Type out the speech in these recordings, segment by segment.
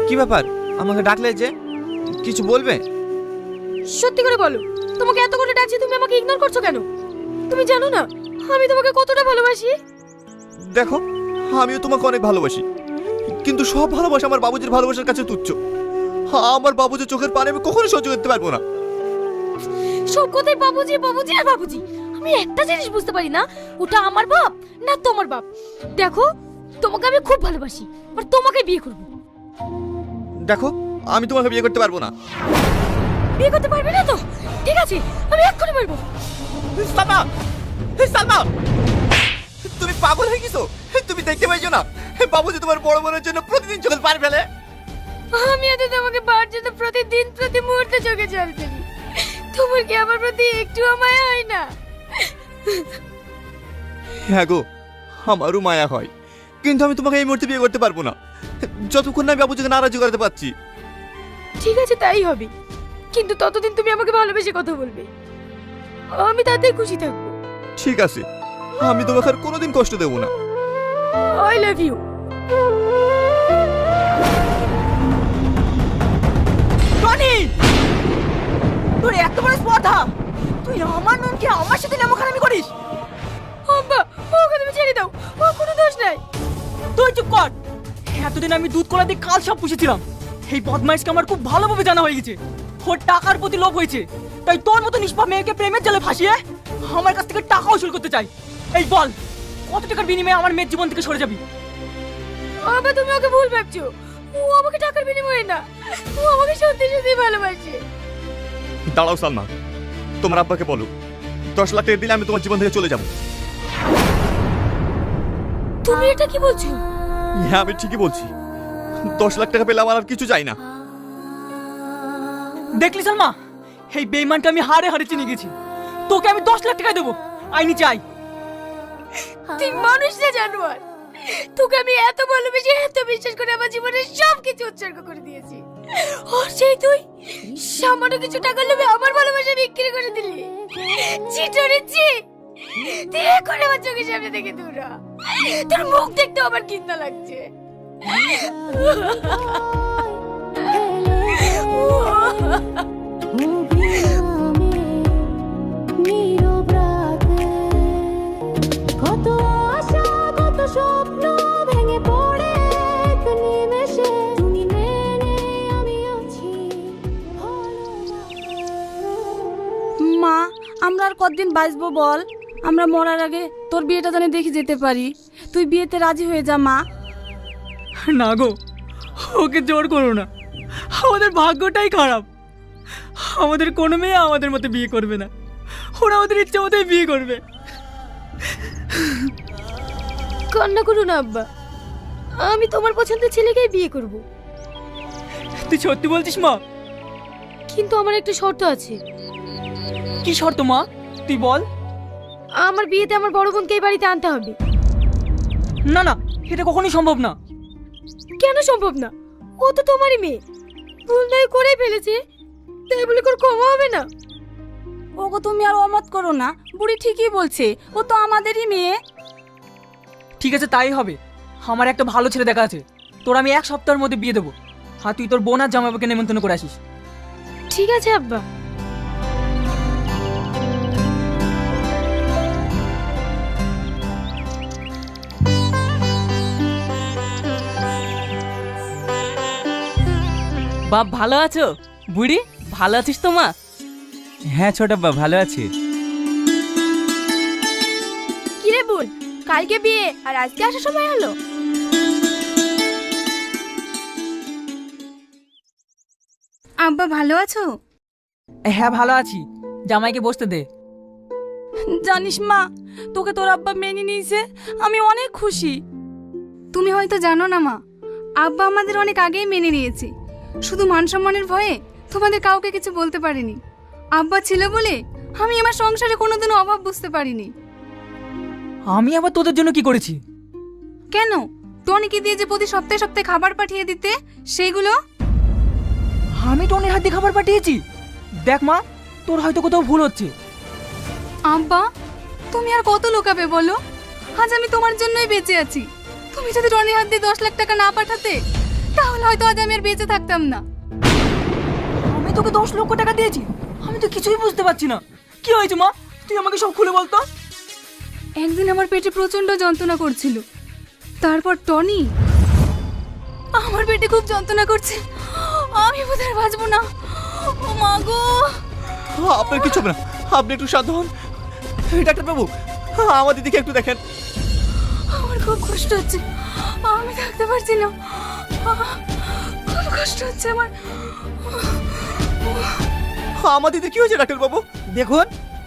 কি ব্যাপার, আমাকে ডাকলে যে? কিছু বলবে? সত্যি করে বলো, তোমাকে এত করে ডাকছি, তুমি আমাকে ইগনোর করছো কেন? তুমি জানো না আমি তোমাকে কতটা ভালোবাসি? দেখো, আমিও তোমাকে অনেক ভালোবাসি, কিন্তু সব ভালোবাসা আমার বাবুজির ভালোবাসার কাছে তুচ্ছ। আমার বাবুজির চোখের পানি আমি কখনো সহ্য করতে পারবো না। সব কথাই বাবুজি বাবুজি আর বাবুজি। আমি একটা জিনিস বুঝতে পারি না, ওটা আমার বাপ না তোমার বাপ। দেখো, তোমাকে আমি খুব ভালোবাসি, আর তোমাকে বিয়ে করব। দেখো, আমি তোমাকে বিয়ে করতে পারবো না। বিয়ে করতে পারবে না তো? ঠিক আছে, আমি এক্ষুনি বলবো। সালমা, সালমা, তুমি পাগল হয়ে গেছো? তুমি দেখতে পাইছো না বাবুজি তোমার বড় বোনের জন্য প্রতিদিন চোখের পানি ফেলে? আমি এত তোমাকে পাওয়ার জন্য প্রতিদিন প্রতি মুহূর্তে চোখে জল ফেলি, তোমার কি আমার প্রতি একটুও মায়া হয় না? হ্যাঁ গো, আমারও মায়া হয়, কিন্তু আমি তোমাকে এই মুহূর্তে বিয়ে করতে পারবো না, যতক্ষণ না আমি বাবুজিকে নারাজি করতে পারছি। ঠিক আছে, তাই হবে, কিন্তু ততদিন তুমি আমাকে ভালোবেসে কথা বলবে, আমি তাতেই খুশি থাকবো। ঠিক আছে, আমি তোমাকে আর কোনোদিন কষ্ট দেবো না। I love you. টনি, তোর এত বড় স্পর্ধা, তুই আমার নুনকে আমার সাথে নামখানামি করিস? আব্বা, ওকে তুমি ছেড়ে দাও, ও কোনো দোষ নাই। তুই চুপ কর। এতদিন আমি দুধ কলা দিয়ে কাল সব পুষেছিলাম, এই বদমাইশকে আমার খুব ভালোভাবে জানা হয়ে গেছে। ওর টাকার প্রতি লোভ হয়েছে, তাই তোর মতো নিষ্পাপ মেয়েকে প্রেমের জালে ফাঁসিয়ে আমার কাছ থেকে টাকা উসুল করতে চাই। এই বল, কত টাকার বিনিময়ে আমার মেয়ের জীবন থেকে সরে যাবি? আব্বা, তুমি ওকে ভুল ভাবছো, ও আমাকে টাকার বিনিময়ে না, ও আমাকে সত্যি সত্যি ভালোবাসে। দাঁড়াও সালমা, তোমার আব্বাকে বলো 10 লাখ টাকা দিলে আমি তোমার জীবন থেকে চলে যাবো। তুমি এটা কি বলছো? হ্যাঁ, আমি ঠিকই বলছি, 10 লাখ টাকা পেলে আমার আর কিছু চাই না। দেখলি সালমা, এই বেঈমানকে আমি হারে হারে চিনে গেছি। তোকে আমি 10 লাখ টাকা দেবো, আইনি চাই। তুই মানুষ না জানোয়ার, তোকে আমি এত ভালোবেসে এত বিশ্বাস করে আমার জীবনের সব কিছু উৎসর্গ করে দিয়েছি, আর সেই তুই সামান্য কিছু টাকা লোভে আমার ভালোবাসা বিক্রি করে দিলি। চিটরে চি, তুই এখন আমার চোখের সামনে থেকে দূর হ। তোর মুখ দেখতে আমার ঘৃণা লাগছে। কত আশা কত স্বপ্ন ভেঙে পড়ে এক নিমেষে, তুমি নেই আমি আছি। মা, আমরা আর কতদিন বাঁচবো বল? আমরা মরার আগে তোর বিয়েটা জানি দেখে যেতে পারি। তুই বিয়েতে রাজি হয়ে যা মা। না গো, ওকে জোর করো না, আমাদের ভাগ্যটাই খারাপ। আমাদের কোনো মেয়ে আমাদের মতো বিয়ে করবে না, ওরা ওদের ইচ্ছে মতোই বিয়ে করবে। কান্না করো না আব্বা, আমি তোমার পছন্দের ছেলেকেই বিয়ে করব, তুই সত্যি বলছিস মা? কিন্তু আমার একটা শর্ত আছে। কি শর্ত মা, তুই বল। আমার বিয়েতে আমার বড় বোনকে এই বাড়িতে আনতে হবে। না না, এটা কখনোই সম্ভব না। কেন সম্ভব না? ও তো তোমারই মেয়ে, ভুল নাই করেই ফেলেছে, তাই বলে করে ক্ষমা হবে না? ওগো, তুমি আর অমত করো না, বুড়ি ঠিকই বলছে, ও তো আমাদেরই মেয়ে। ঠিক আছে, তাই হবে। আমার একটা ভালো ছেলে দেখা আছে, তোর আমি 1 সপ্তাহের মধ্যে বিয়ে দেবো। হ্যাঁ, তুই তোর বোন আর জামাইবাবুকে নেমন্তন্ন করে আসিস। ঠিক আছে আব্বা। বাপ ভালো আছো? বুড়ি ভালো আছিস তো মা? হ্যাঁ ছোট বাবা, ভালো আছি। কি রে বোন, কালকে বিয়ে আর আজকে আসার সময় হলো? আব্বা ভালো আছো? হ্যাঁ ভালো আছি, জামাইকে বসতে দে। জানিস মা, তোকে তোর আব্বা মেনে নিয়েছে, আমি অনেক খুশি। তুমি হয়তো জানো না মা, আব্বা আমাদের অনেক আগেই মেনে নিয়েছে, শুধু মান সম্মানের ভয়ে তোমাদের কাউকে কিছু বলতে পারিনি। আব্বা ছিল বলে আমি আমার সংসারে কোনোদিনও অভাব বুঝতে পারিনি। আমি আবার তোদের জন্য কি করেছি? কেন, টনিকে দিয়ে যে প্রতি সপ্তাহে সপ্তাহে খাবার পাঠিয়ে দিতে, সেইগুলো? আমি টনির হাত দিয়ে খাবার পাঠিয়েছি? দেখ মা, তোর হয়তো কোথাও ভুল হচ্ছে। আব্বা, তুমি আর কত লোকাবে বলো? আজ আমি তোমার জন্যই বেঁচে আছি। তুমি যদি টনির হাত দিয়ে 10 লাখ টাকা না পাঠাতে, তাহলে হয়তো আজ আমি আর বেঁচে থাকতাম না। আমি তোকে 10 লক্ষ টাকা দিয়েছি, আমি তো কিছুই বুঝতে পারছি না। কি হয়েছে মা, তুই আমাকে সব খুলে বলতো। একদিন আমার পেটে প্রচন্ড যন্ত্রণা করছিল, তারপর টনি আমার পেটে খুব যন্ত্রণা করছে, আমি বোধহয় বাঁচবো না। ও মা গো! আপনার কিছু হবে না, আপনি একটু শান্ত হন। ডাক্তারবাবু, আমার দিদিকে একটু দেখেন। আমার খুব কষ্ট হচ্ছে, আমি থাকতে পারছি না, খুব কষ্ট হচ্ছে আমার। আমার দিদি কি হয়েছে ডাক্তারবাবু? দেখুন,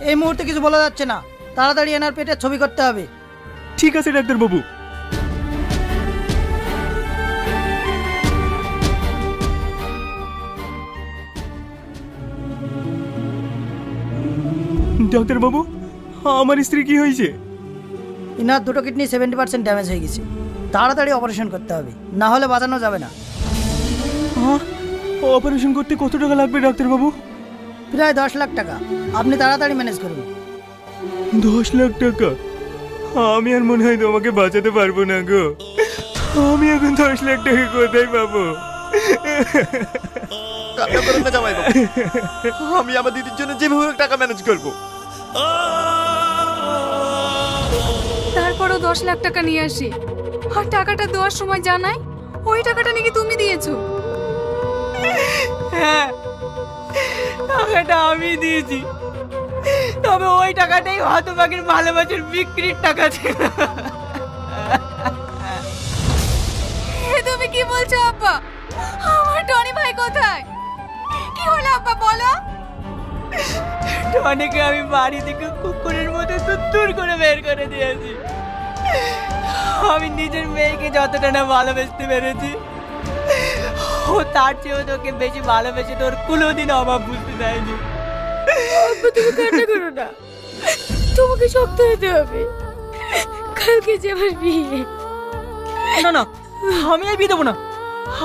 এই মুহূর্তে কিছু বলা যাচ্ছে না, তাড়াতাড়ি এনার পেটের ছবি করতে হবে। ঠিক আছে ডাক্তারবাবু। ডাক্তারবাবু, আমার স্ত্রী কি হয়েছে? ইনার দুটো কিডনি 70% ড্যামেজ হয়ে গেছে, তাড়াতাড়ি অপারেশন করতে হবে, না হলে বাঁচানো যাবে না। অপারেশন করতে কত টাকা লাগবে ডাক্তারবাবু? প্রায় 10 লাখ টাকা, আপনি তাড়াতাড়ি ম্যানেজ করুন। 10 লাখ টাকা? আমি আর মনে হয় তোমাকে বাঁচাতে পারবো না গো। আমি এখন 10 লাখ টাকা কোথায় পাবো? কান্না করেন না জামাইবাবু, আমি আমার দিদির জন্য যেভাবে হোক টাকা ম্যানেজ করবো। তারপরও 10 লাখ টাকা নিয়ে আসি, আর টাকাটা দেওয়ার সময় জানাই ওই টাকাটা নাকি তুমি দিয়েছো। হ্যাঁ, টাকাটা আমি দিয়েছি, তবে ওই টাকাটাই হতভাগের ভালোবাসার বিক্রির টাকা ছিল। তুমি কি বলছো আব্বা? আমার টনি ভাই কোথায়? কি হলো আব্বা, বলো। টনিকে আমি বাড়ি থেকে কুকুরের মতো তুত্তুর করে বের করে দিয়েছি। আমি নিজের মেয়েকে যতটা না ভালোবাসতে পেরেছি, ও তার চেয়েও তোকে বেশি ভালোবেসে তোর কোনোদিন অভাব বুঝতে দেয়নি। আব্বা, তুমি কান্না করো না, তোমাকে শক্ত হতে হবে, কালকে যে আমার বিয়ে। না না, আমি এই বিয়ে দেবো না।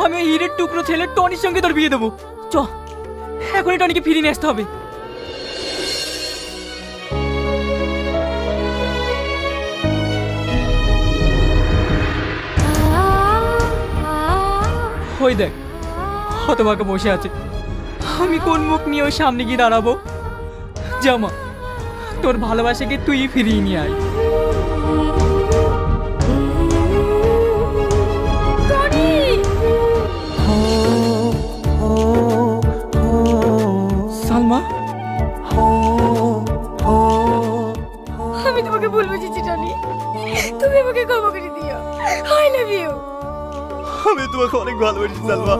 আমি ওই হীরের টুকরো ছেলে টনির সঙ্গে তোর বিয়ে দেবো। চ, এখনই টনিকে ফিরিয়ে নিয়ে আসতে হবে। ওই দেখ, হতভাগা বসে আছে, আমি কোন মুখ নিয়ে ওর সামনে গিয়ে দাঁড়াবো? জামা, তোর ভালোবাসাকে তুই ফিরিয়ে নিয়ে আয়। সালমা, আমি তোমাকে ভুল বুঝেছি টনি, তুমি আমাকে ক্ষমা করে দিও। I love you. আমি তোমাকে অনেক ভালোবাসি Salma.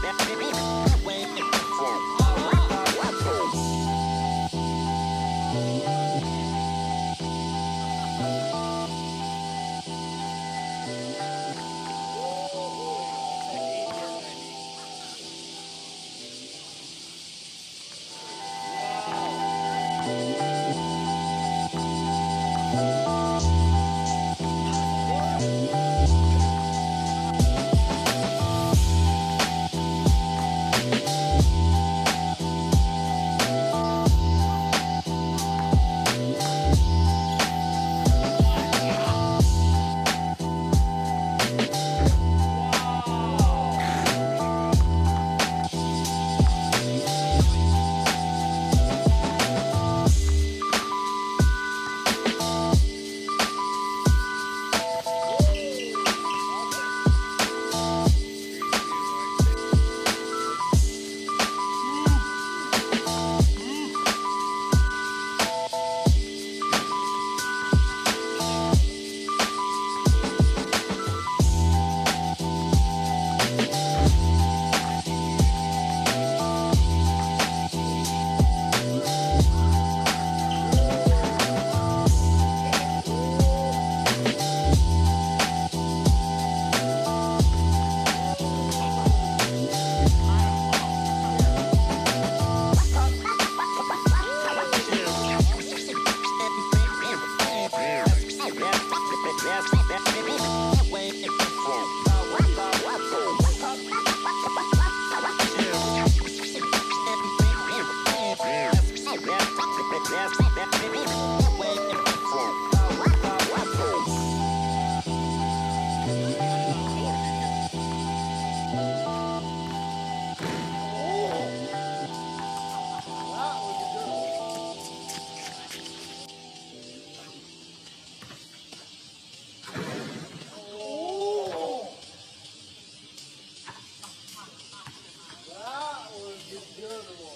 That was good one.